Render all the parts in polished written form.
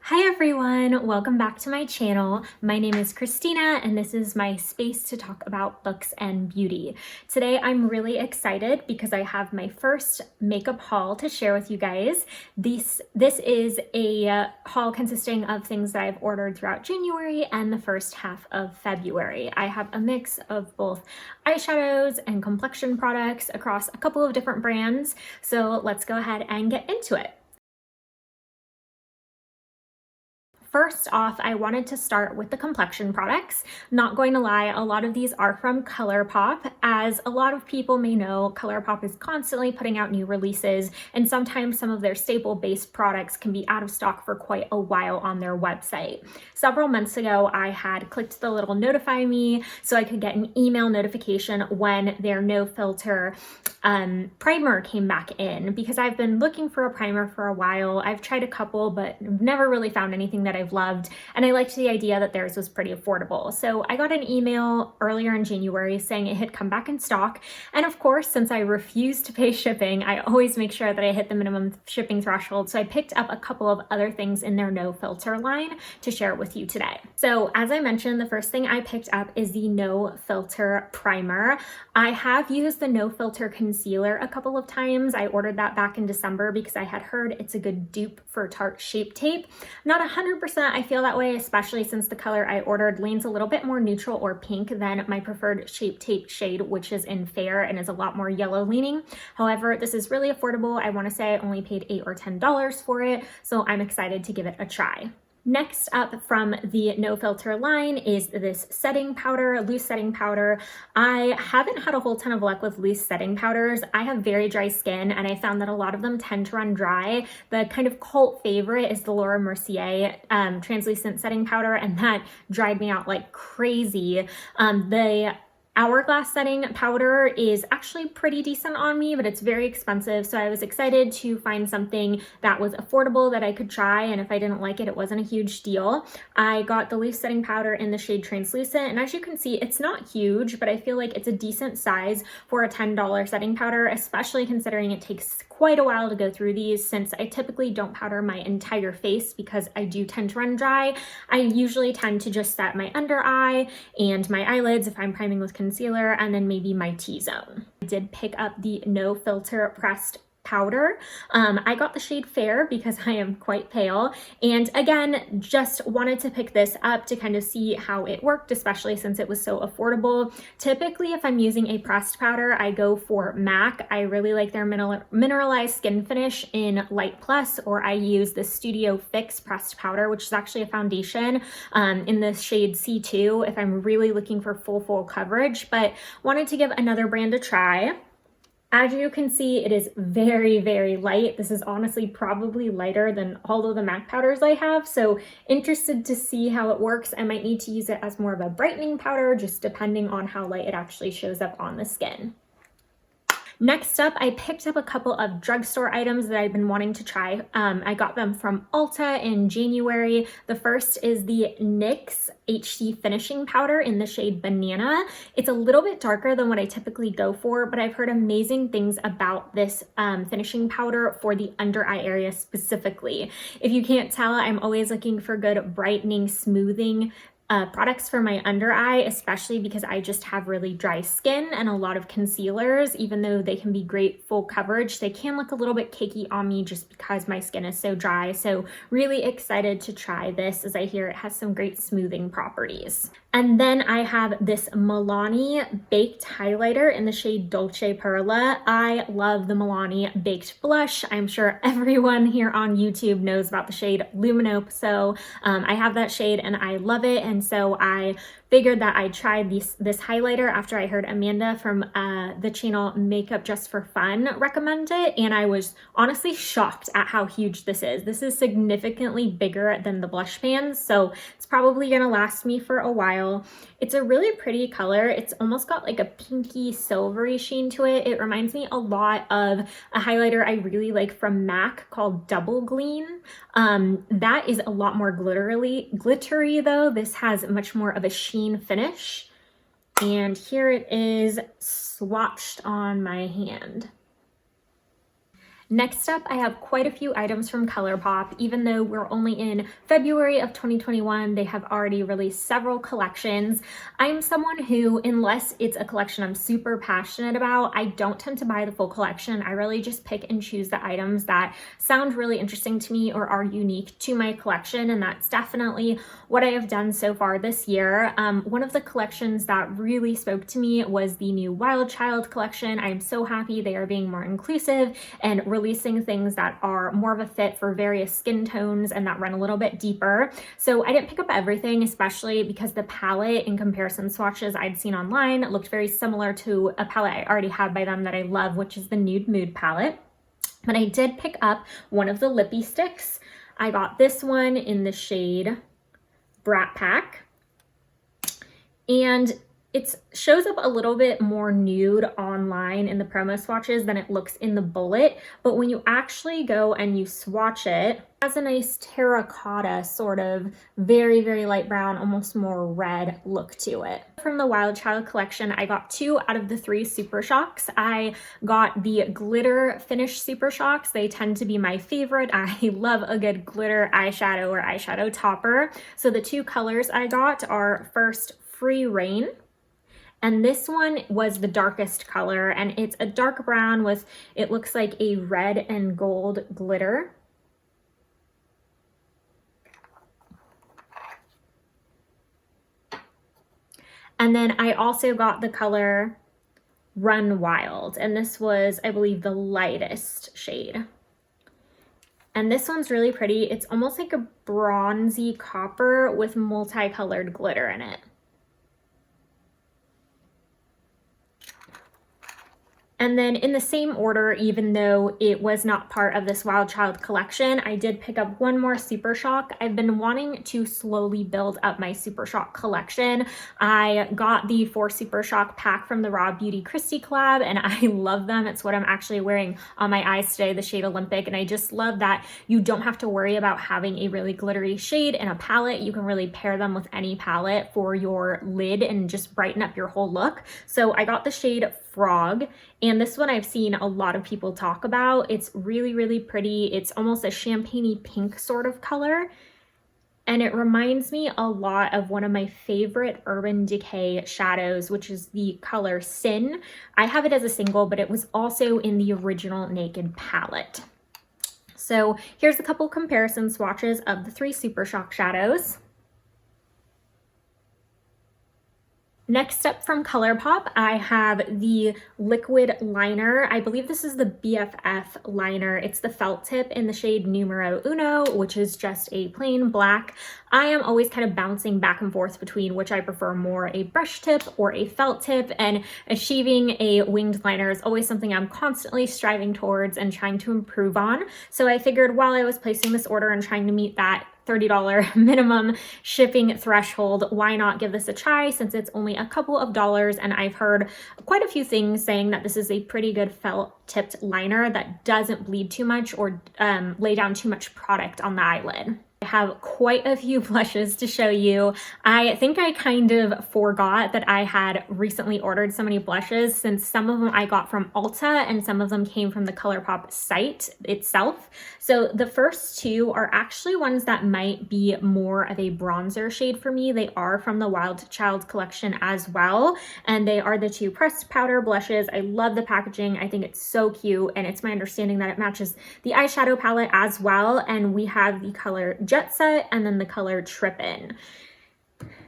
Hi everyone, welcome back to my channel. My name is Christina and this is my space to talk about books and beauty. Today I'm really excited because I have my first makeup haul to share with you guys. This is a haul consisting of things that I've ordered throughout January and the first half of February. I have a mix of both eyeshadows and complexion products across a couple of different brands, so let's go ahead and get into it. First off, I wanted to start with the complexion products. Not going to lie, a lot of these are from Colourpop. As a lot of people may know, Colourpop is constantly putting out new releases, and sometimes some of their staple-based products can be out of stock for quite a while on their website. Several months ago, I had clicked the little notify me so I could get an email notification when their no filter primer came back in, because I've been looking for a primer for a while. I've tried a couple, but never really found anything that I've loved, and I liked the idea that theirs was pretty affordable. So I got an email earlier in January saying it had come back in stock, and of course, since I refuse to pay shipping, I always make sure that I hit the minimum shipping threshold, so I picked up a couple of other things in their no filter line to share with you today. So as I mentioned, the first thing I picked up is the no filter primer. I have used the no filter concealer a couple of times. I ordered that back in December because I had heard it's a good dupe for Tarte Shape Tape. Not 100% I feel that way, especially since the color I ordered leans a little bit more neutral or pink than my preferred Shape Tape shade, which is in Fair and is a lot more yellow leaning. However, this is really affordable. I want to say I only paid $8 or $10 for it, so I'm excited to give it a try. Next up from the no filter line is this setting powder, loose setting powder. I haven't had a whole ton of luck with loose setting powders. I have very dry skin, and I found that a lot of them tend to run dry. The kind of cult favorite is the Laura Mercier translucent setting powder, and that dried me out like crazy. The Hourglass setting powder is actually pretty decent on me, but it's very expensive, so I was excited to find something that was affordable that I could try, and if I didn't like it, it wasn't a huge deal. I got the loose setting powder in the shade Translucent, and as you can see, it's not huge, but I feel like it's a decent size for a $10 setting powder, especially considering it takes quite a while to go through these, since I typically don't powder my entire face because I do tend to run dry. I usually tend to just set my under eye and my eyelids if I'm priming with concealer, and then maybe my T-zone. I did pick up the no filter pressed powder. I got the shade Fair because I am quite pale, and again, just wanted to pick this up to kind of see how it worked, especially since it was so affordable. Typically, if I'm using a pressed powder, I go for MAC. I really like their mineralized skin finish in Light Plus, or I use the Studio Fix pressed powder, which is actually a foundation in the shade C2 if I'm really looking for full coverage, but wanted to give another brand a try. As you can see, it is very light. This is honestly probably lighter than all of the MAC powders I have, so interested to see how it works. I might need to use it as more of a brightening powder, just depending on how light it actually shows up on the skin. Next up, I picked up a couple of drugstore items that I've been wanting to try. I got them from Ulta in January. The first is the NYX HD Finishing Powder in the shade Banana. It's a little bit darker than what I typically go for, but I've heard amazing things about this finishing powder for the under eye area specifically. If you can't tell, I'm always looking for good brightening, smoothing products for my under eye, especially because I just have really dry skin, and a lot of concealers, even though they can be great full coverage, they can look a little bit cakey on me just because my skin is so dry. So really excited to try this, as I hear it has some great smoothing properties. And then I have this Milani Baked Highlighter in the shade Dolce Perla. I love the Milani Baked Blush. I'm sure everyone here on YouTube knows about the shade Luminope, so I have that shade and I love it, and so I figured that I'd try this highlighter after I heard Amanda from the channel Makeup Just for Fun recommend it, and I was honestly shocked at how huge this is. This is significantly bigger than the blush pans, so it's probably gonna last me for a while. It's a really pretty color. It's almost got like a pinky silvery sheen to it. It reminds me a lot of a highlighter I really like from MAC called Double Gleam. That is a lot more glittery though. This has much more of a sheen finish. And here it is swatched on my hand. Next up, I have quite a few items from Colourpop. Even though we're only in February of 2021, they have already released several collections. I'm someone who, unless it's a collection I'm super passionate about, I don't tend to buy the full collection. I really just pick and choose the items that sound really interesting to me or are unique to my collection, and that's definitely what I have done so far this year. One of the collections that really spoke to me was the new Wild Child collection. I'm so happy they are being more inclusive and releasing things that are more of a fit for various skin tones and that run a little bit deeper. So I didn't pick up everything, especially because the palette in comparison swatches I'd seen online looked very similar to a palette I already had by them that I love, which is the Nude Mood palette. But I did pick up one of the lippy sticks. I got this one in the shade Brat Pack, and it shows up a little bit more nude online in the promo swatches than it looks in the bullet, but when you actually go and you swatch it, it has a nice terracotta sort of very, very light brown, almost more red look to it. From the Wild Child collection, I got 2 out of the 3 Super Shocks. I got the glitter finish Super Shocks. They tend to be my favorite. I love a good glitter eyeshadow or eyeshadow topper. So the 2 colors I got are first Free Rain, and this one was the darkest color, and it's a dark brown with, it looks like a red and gold glitter. And then I also got the color Run Wild, and this was, I believe, the lightest shade. And this one's really pretty. It's almost like a bronzy copper with multicolored glitter in it. And then in the same order, even though it was not part of this Wild Child collection, I did pick up one more Super Shock. I've been wanting to slowly build up my Super Shock collection. I got the 4 Super Shock pack from the Raw Beauty Kristi collab, and I love them. It's what I'm actually wearing on my eyes today, the shade Olympic, and I just love that you don't have to worry about having a really glittery shade in a palette. You can really pair them with any palette for your lid and just brighten up your whole look. So I got the shade Frog, and this one I've seen a lot of people talk about. It's really, really pretty. It's almost a champagne-y pink sort of color, and it reminds me a lot of one of my favorite Urban Decay shadows, which is the color Sin. I have it as a single, but it was also in the original Naked palette. So here's a couple comparison swatches of the 3 Super Shock shadows. Next up from Colourpop, I have the liquid liner. I believe this is the BFF liner. It's the felt tip in the shade Numero Uno, which is just a plain black. I am always kind of bouncing back and forth between which I prefer more, a brush tip or a felt tip, and achieving a winged liner is always something I'm constantly striving towards and trying to improve on. So I figured while I was placing this order and trying to meet that $30 minimum shipping threshold, why not give this a try since it's only a couple of dollars, and I've heard quite a few things saying that this is a pretty good felt tipped liner that doesn't bleed too much or lay down too much product on the eyelid. I have quite a few blushes to show you. I think I kind of forgot that I had recently ordered so many blushes, since some of them I got from Ulta and some of them came from the Colourpop site itself. So the first 2 are actually ones that might be more of a bronzer shade for me. They are from the Wild Child collection as well, and they are the 2 pressed powder blushes. I love the packaging. I think it's so cute, and it's my understanding that it matches the eyeshadow palette as well, and we have the color Jet Set and then the color Trippin'.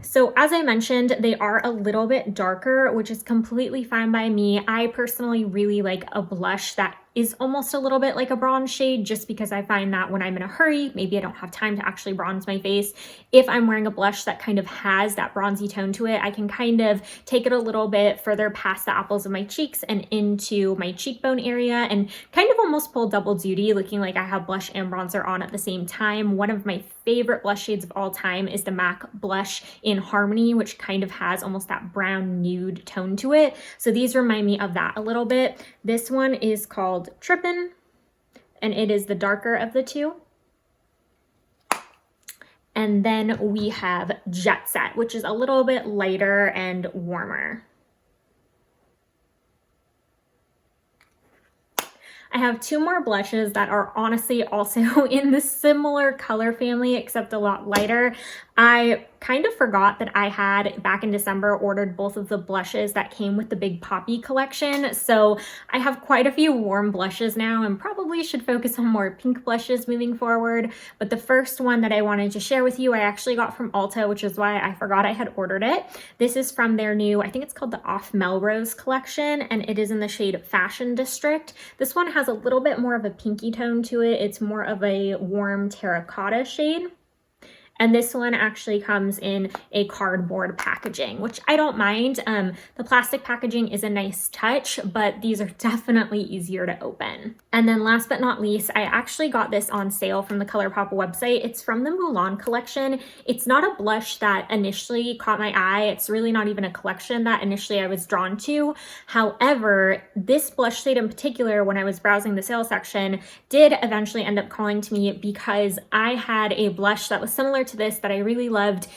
So as I mentioned, they are a little bit darker, which is completely fine by me. I personally really like a blush that is almost a little bit like a bronze shade, just because I find that when I'm in a hurry, maybe I don't have time to actually bronze my face, if I'm wearing a blush that kind of has that bronzy tone to it, I can kind of take it a little bit further past the apples of my cheeks and into my cheekbone area and kind of almost pull double duty, looking like I have blush and bronzer on at the same time. One of my favorite blush shades of all time is the MAC blush in Harmony, which kind of has almost that brown nude tone to it. So these remind me of that a little bit. This one is called Trippin', and it is the darker of the 2. And then we have Jet Set, which is a little bit lighter and warmer. I have two more blushes that are honestly also in the similar color family, except a lot lighter. I kind of forgot that I had, back in December, ordered both of the blushes that came with the Big Poppy collection. So I have quite a few warm blushes now and probably should focus on more pink blushes moving forward. But the first one that I wanted to share with you, I actually got from Ulta, which is why I forgot I had ordered it. This is from their new, I think it's called the Off Melrose collection, and it is in the shade Fashion District. This one has a little bit more of a pinky tone to it. It's more of a warm terracotta shade. And this one actually comes in a cardboard packaging, which I don't mind. The plastic packaging is a nice touch, but these are definitely easier to open. And then last but not least, I actually got this on sale from the Colourpop website. It's from the Mulan collection. It's not a blush that initially caught my eye. It's really not even a collection that initially I was drawn to. However, this blush shade in particular, when I was browsing the sale section, did eventually end up calling to me because I had a blush that was similar to this that I really loved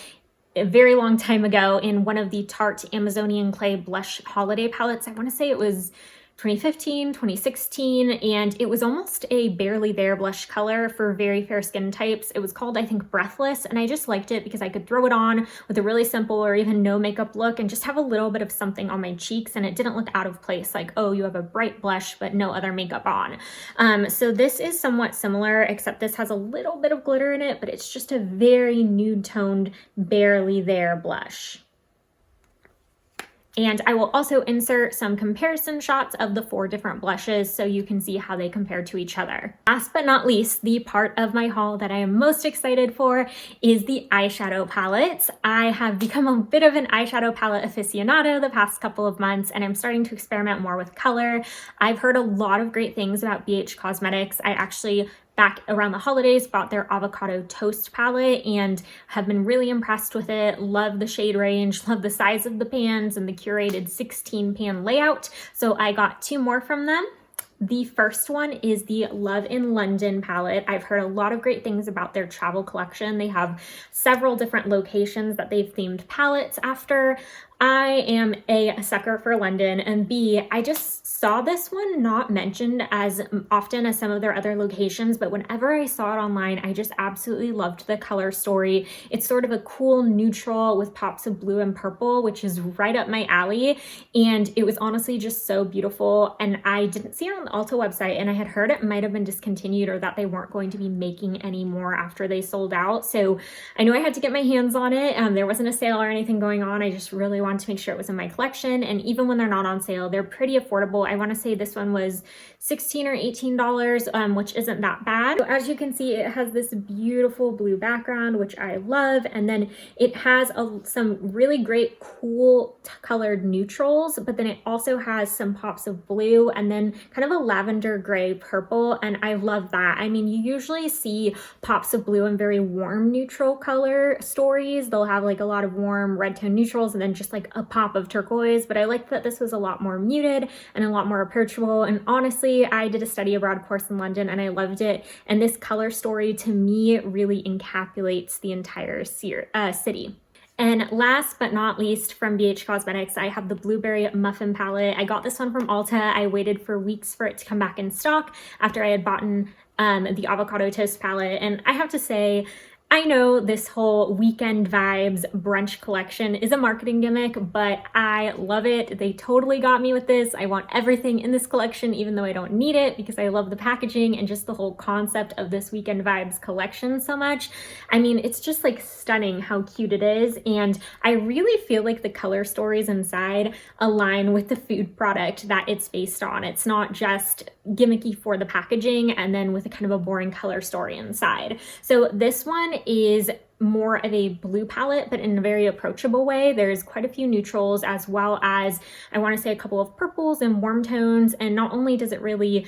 a very long time ago in one of the Tarte Amazonian Clay blush holiday palettes. I want to say it was 2015, 2016, and it was almost a barely there blush color for very fair skin types. It was called, I think, Breathless, and I just liked it because I could throw it on with a really simple or even no makeup look and just have a little bit of something on my cheeks, and it didn't look out of place, like, oh, you have a bright blush but no other makeup on. So this is somewhat similar, except this has a little bit of glitter in it, but it's just a very nude toned, barely there blush. And I will also insert some comparison shots of the 4 different blushes so you can see how they compare to each other. Last but not least, the part of my haul that I am most excited for is the eyeshadow palettes. I have become a bit of an eyeshadow palette aficionado the past couple of months, and I'm starting to experiment more with color. I've heard a lot of great things about BH Cosmetics. I actually, back around the holidays, bought their avocado toast palette and have been really impressed with it. Love the shade range, love the size of the pans and the curated 16 pan layout. So I got 2 more from them. The first one is the Love in London palette. I've heard a lot of great things about their travel collection. They have several different locations that they've themed palettes after. I am A, sucker for London, and B, I just saw this one not mentioned as often as some of their other locations, but whenever I saw it online, I just absolutely loved the color story. It's sort of a cool neutral with pops of blue and purple, which is right up my alley, and it was honestly just so beautiful. And I didn't see it on the Ulta website, and I had heard it might have been discontinued or that they weren't going to be making any more after they sold out. So I knew I had to get my hands on it. There wasn't a sale or anything going on. I just really wanted to make sure it was in my collection, and even when they're not on sale, they're pretty affordable. I want to say this one was $16 or $18, which isn't that bad. So as you can see, it has this beautiful blue background, which I love, and then it has some really great cool colored neutrals, but then it also has some pops of blue and then kind of a lavender gray purple, and I love that. I mean, you usually see pops of blue and very warm neutral color stories. They'll have like a lot of warm red tone neutrals and then just like a pop of turquoise, but I liked that this was a lot more muted and a lot more approachable. And honestly, I did a study abroad course in London and I loved it, and this color story to me really encapsulates the entire city. And last but not least, from BH Cosmetics, I have the Blueberry Muffin palette. I got this one from Ulta. I waited for weeks for it to come back in stock after I had bought the Avocado Toast palette, and I have to say, I know this whole weekend vibes brunch collection is a marketing gimmick, but I love it. They totally got me with this. I want everything in this collection, even though I don't need it, because I love the packaging and just the whole concept of this weekend vibes collection so much. I mean, it's just like stunning how cute it is. And I really feel like the color stories inside align with the food product that it's based on. It's not just gimmicky for the packaging and then with a kind of a boring color story inside. So this one is more of a blue palette, but in a very approachable way. There's quite a few neutrals, as well as, I want to say, a couple of purples and warm tones. And not only does it really,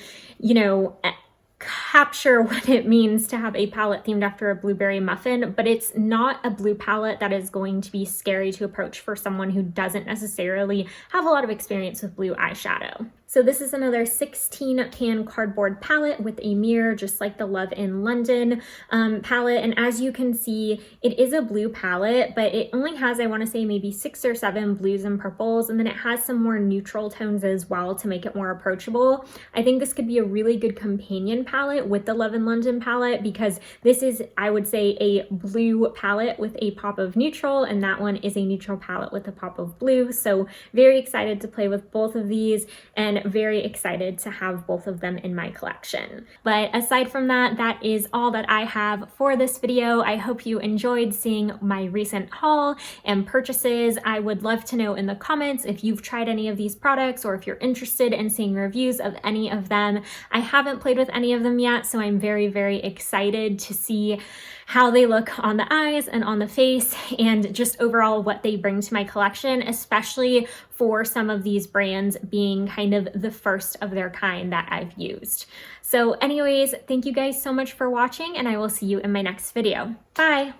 capture what it means to have a palette themed after a blueberry muffin, but it's not a blue palette that is going to be scary to approach for someone who doesn't necessarily have a lot of experience with blue eyeshadow. So this is another 16 pan cardboard palette with a mirror, just like the Love in London palette. And as you can see, it is a blue palette, but it only has, I want to say, maybe 6 or 7 blues and purples, and then it has some more neutral tones as well to make it more approachable. I think this could be a really good companion palette with the Love in London palette, because this is, I would say, a blue palette with a pop of neutral, and that one is a neutral palette with a pop of blue. So very excited to play with both of these, and very excited to have both of them in my collection. But aside from that, that is all that I have for this video. I hope you enjoyed seeing my recent haul and purchases. I would love to know in the comments if you've tried any of these products or if you're interested in seeing reviews of any of them. I haven't played with any of them yet, so I'm very, very excited to see how they look on the eyes and on the face, and just overall what they bring to my collection, especially for some of these brands being kind of the first of their kind that I've used. So anyways, thank you guys so much for watching, and I will see you in my next video. Bye!